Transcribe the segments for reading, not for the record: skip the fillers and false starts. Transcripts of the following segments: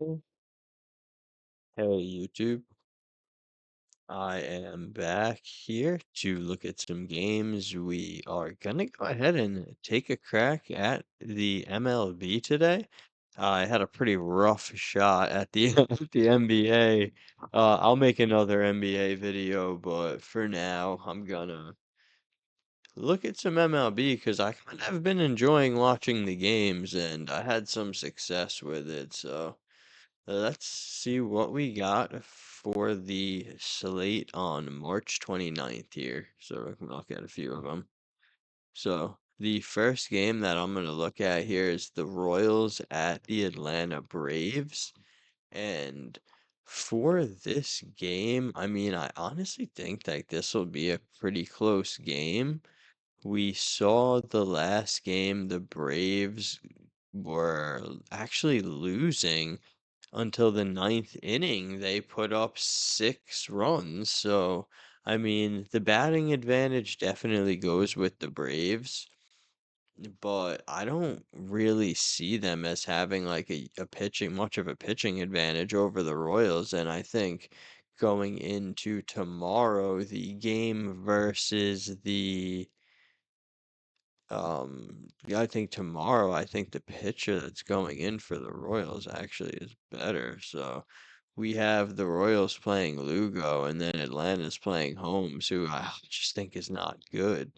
Hey YouTube, I am back here to look at some games. We are gonna go ahead and take a crack at the MLB today. I had a pretty rough shot at the at the NBA. I'll make another NBA video, but for now, I'm gonna look at some MLB because I kind of have been enjoying watching the games and I had some success with it. So. Let's see what we got for the slate on March 29th here. So we can look at a few of them. So the first game that I'm going to look at here is the Royals at the Atlanta Braves. And for this game, I mean, I honestly think that this will be a pretty close game. We saw the last game, the Braves were actually losing until the ninth inning. They put up 6 runs. So, I mean, the batting advantage definitely goes with the Braves, but I don't really see them as having like a pitching, much of a pitching advantage over the Royals. And I think going into tomorrow, the game versus the yeah, I think tomorrow, I think the pitcher that's going in for the Royals actually is better. So we have the Royals playing Lugo, and then Atlanta's playing Holmes, who I just think is not good.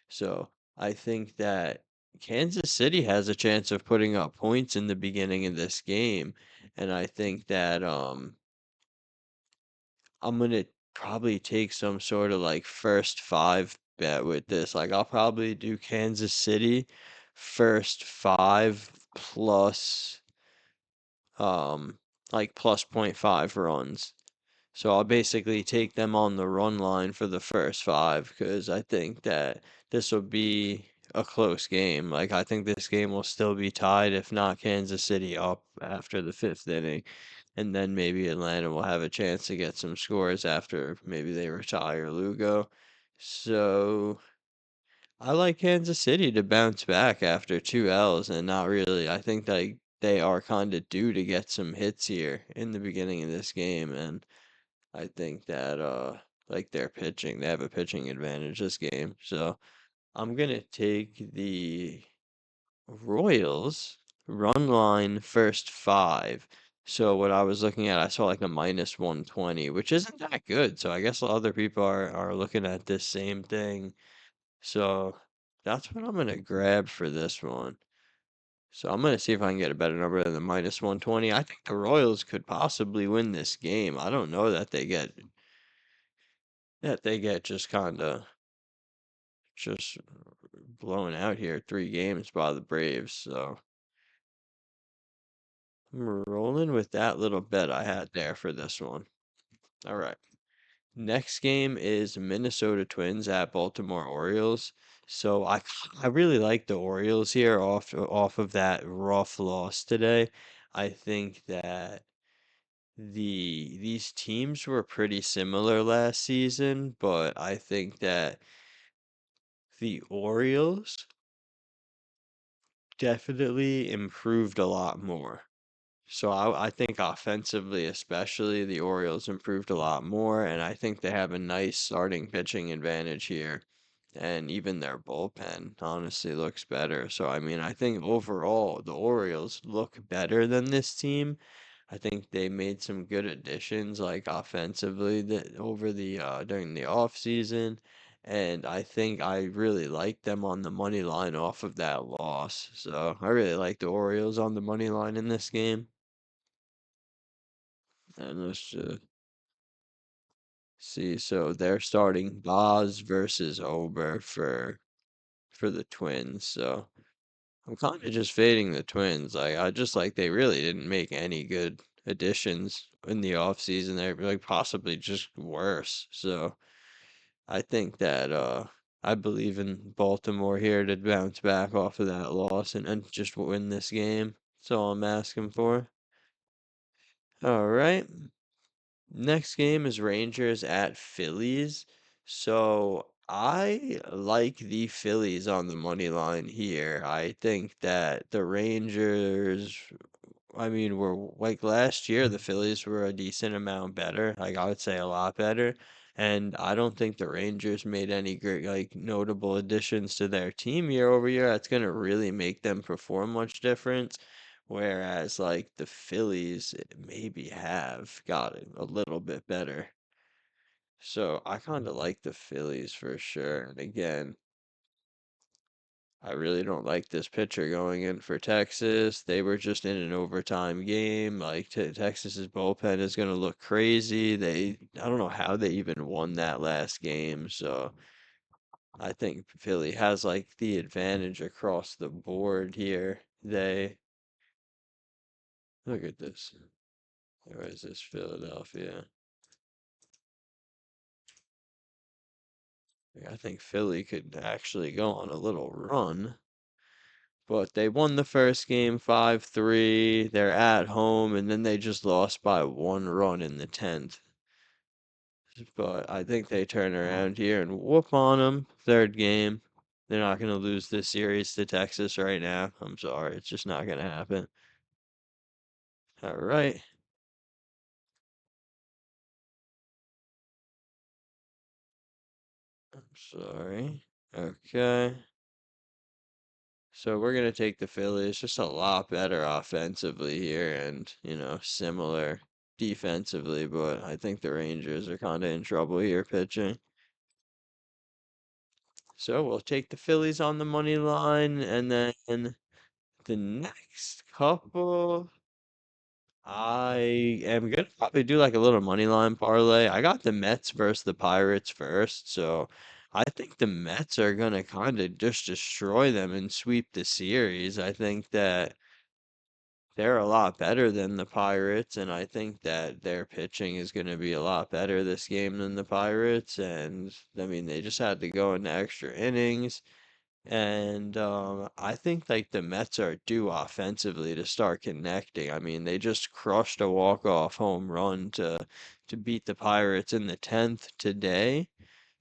So I think that Kansas City has a chance of putting up points in the beginning of this game, and I think that I'm gonna probably take some sort of like first five bet with this. Like I'll probably do Kansas City first five plus um like plus .5 runs. So I'll basically take them on the run line for the first five because I think that this will be a close game. Like I think this game will still be tied, if not Kansas City up after the fifth inning. And then maybe Atlanta will have a chance to get some scores after maybe they retire Lugo. So I like Kansas City to bounce back after 2 L's and not really. I think they are kind of due to get some hits here in the beginning of this game, and I think that like their pitching, they have a pitching advantage this game. So I'm gonna take the Royals run line first five. So what I was looking at, I saw like a minus 120, which isn't that good. So I guess other people are looking at this same thing. So that's what I'm gonna grab for this one. So I'm gonna see if I can get a better number than the minus 120. I think the Royals could possibly win this game. I don't know that they get just kind of just blown out here 3 games by the Braves. So I'm rolling with that little bet I had there for this one. All right. Next game is Minnesota Twins at Baltimore Orioles. So I really like the Orioles here off of that rough loss today. I think that these teams were pretty similar last season, but I think that the Orioles definitely improved a lot more. So I think offensively, especially, the Orioles improved a lot more, and I think they have a nice starting pitching advantage here. And even their bullpen honestly looks better. So I mean, I think overall the Orioles look better than this team. I think they made some good additions like offensively that over the during the off season. And I think I really like them on the money line off of that loss. So I really like the Orioles on the money line in this game. And let's see. So they're starting Boz versus Ober for the Twins. So I'm kind of just fading the Twins. Like I just like they really didn't make any good additions in the offseason. They're like possibly just worse. So I think that I believe in Baltimore here to bounce back off of that loss and just win this game. That's all I'm asking for. All right. Next game is Rangers at Phillies. So I like the Phillies on the money line here. I think that the Rangers I mean, we're like last year, the Phillies were a decent amount better. Like I would say a lot better. And I don't think the Rangers made any great, like notable additions to their team year over year. That's gonna really make them perform much difference. Whereas like the Phillies maybe have gotten a little bit better. So I kind of like the Phillies for sure. And again, I really don't like this pitcher going in for Texas. They were just in an overtime game. Like Texas's bullpen is going to look crazy. I don't know how they even won that last game. So I think Philly has like the advantage across the board here. Look at this. Where is this? Philadelphia. I think Philly could actually go on a little run. But they won the first game 5-3. They're at home, and then they just lost by 1 run in the 10th. But I think they turn around here and whoop on them. Third game. They're not going to lose this series to Texas right now. I'm sorry. It's just not going to happen. All right. I'm sorry. Okay. So we're going to take the Phillies. Just a lot better offensively here and, similar defensively, but I think the Rangers are kind of in trouble here pitching. So we'll take the Phillies on the money line, and then the next couple, I am gonna probably do like a little money line parlay. I got the Mets versus the Pirates first, so I think the Mets are gonna kind of just destroy them and sweep the series. I think that they're a lot better than the Pirates, and I think that their pitching is going to be a lot better this game than the Pirates. And I mean, they just had to go into extra innings. And I think like the Mets are due offensively to start connecting. I mean, they just crushed a walk-off home run to beat the Pirates in the 10th today.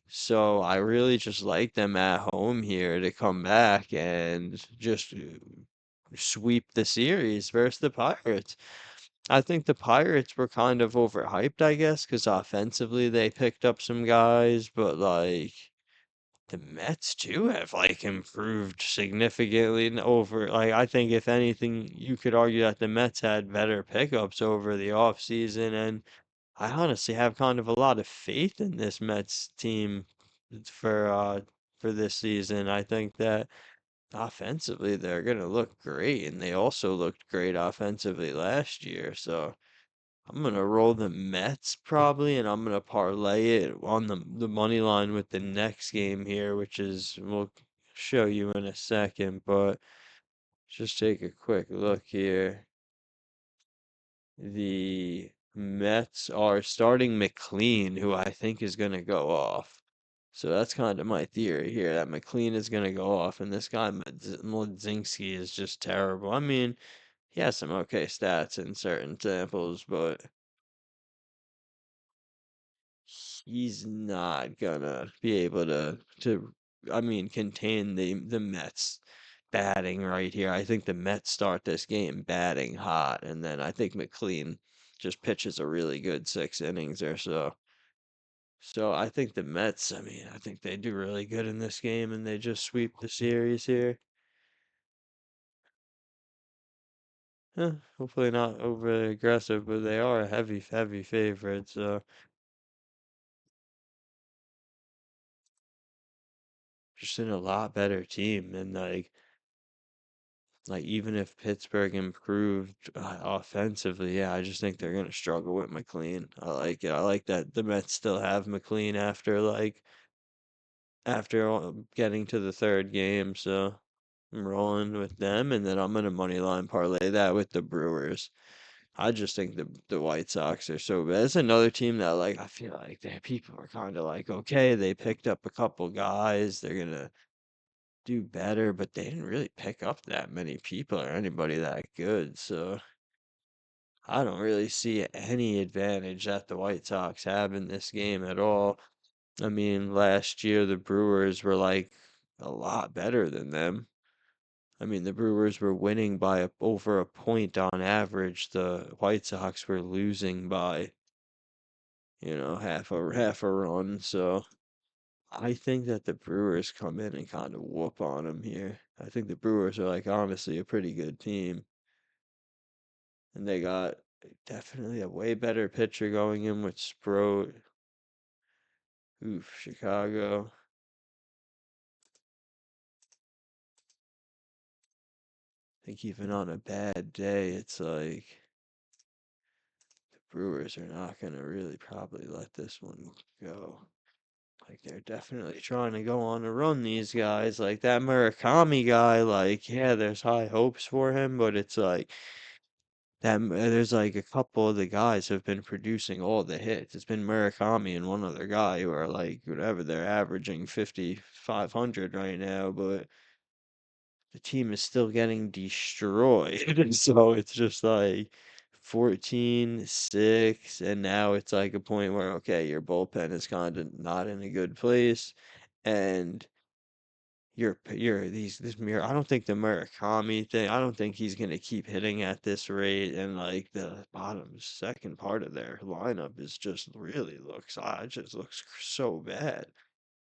So I really just like them at home here to come back and just sweep the series versus the Pirates. I think the Pirates were kind of overhyped, I guess, because offensively they picked up some guys, but like the Mets too have like improved significantly and over like I think if anything you could argue that the Mets had better pickups over the offseason, and I honestly have kind of a lot of faith in this Mets team for uh for this season. I think that offensively they're gonna look great, and they also looked great offensively last year. So I'm gonna roll the Mets probably, and I'm gonna parlay it on the money line with the next game here, which is we'll show you in a second. But just take a quick look here. The Mets are starting McLean, who I think is gonna go off. So that's kind of my theory here that McLean is gonna go off, and this guy Mlodzinski is just terrible. I mean, he has some okay stats in certain samples, but he's not gonna be able to I mean contain the Mets batting right here. I think the Mets start this game batting hot, and then I think McLean just pitches a really good 6 innings or so. So I think the Mets, I mean, I think they do really good in this game and they just sweep the series here. Hopefully not overly aggressive, but they are a heavy favorite, so just in a lot better team. And like even if Pittsburgh improved offensively, yeah, I just think they're gonna struggle with McLean. I like it. I like that the Mets still have McLean after getting to the third game, so I'm rolling with them, and then I'm gonna money line parlay that with the Brewers. I just think the White Sox are so bad. It's another team that like I feel like the people are kind of like okay, they picked up a couple guys, they're gonna do better, but they didn't really pick up that many people or anybody that good. So I don't really see any advantage that the White Sox have in this game at all. I mean, last year the Brewers were like a lot better than them. I mean, the Brewers were winning by over a point on average. The White Sox were losing by, half a run. So I think that the Brewers come in and kind of whoop on them here. I think the Brewers are like honestly a pretty good team, and they got definitely a way better pitcher going in with Sproat. Oof, Chicago. I think even on a bad day, it's like the Brewers are not gonna really probably let this one go. Like they're definitely trying to go on a run, these guys. Like that Murakami guy, like, yeah, there's high hopes for him, but it's like there's like a couple of the guys have been producing all the hits. It's been Murakami and one other guy who are like whatever, they're averaging 5,500 right now, but the team is still getting destroyed. So it's just like 14-6, and now it's like a point where okay, your bullpen is kind of not in a good place, and you're these this mirror. I don't think the Murakami thing. I don't think he's gonna keep hitting at this rate, and like the bottom second part of their lineup is just really just looks so bad.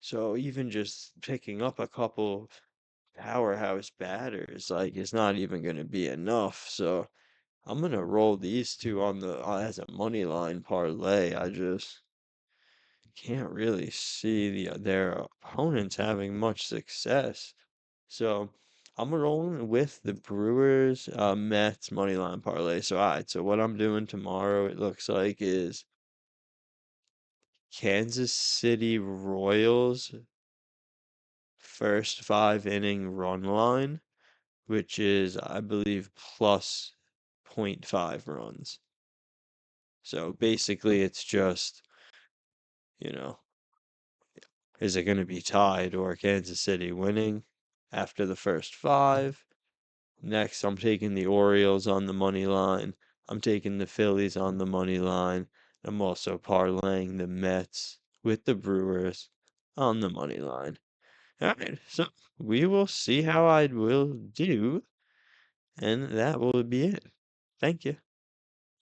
So even just picking up a couple powerhouse batters, like, it's not even gonna be enough. So I'm gonna roll these two on the as a money line parlay. I just can't really see their opponents having much success. So I'm rolling with the Brewers Mets money line parlay. So all right, so what I'm doing tomorrow, it looks like, is Kansas City Royals first 5 inning run line, which is, I believe, plus +0.5 runs. So basically, it's just, you know, is it going to be tied or Kansas City winning after the first five? Next, I'm taking the Orioles on the money line. I'm taking the Phillies on the money line. I'm also parlaying the Mets with the Brewers on the money line. All right, so we will see how I will do, and that will be it. Thank you.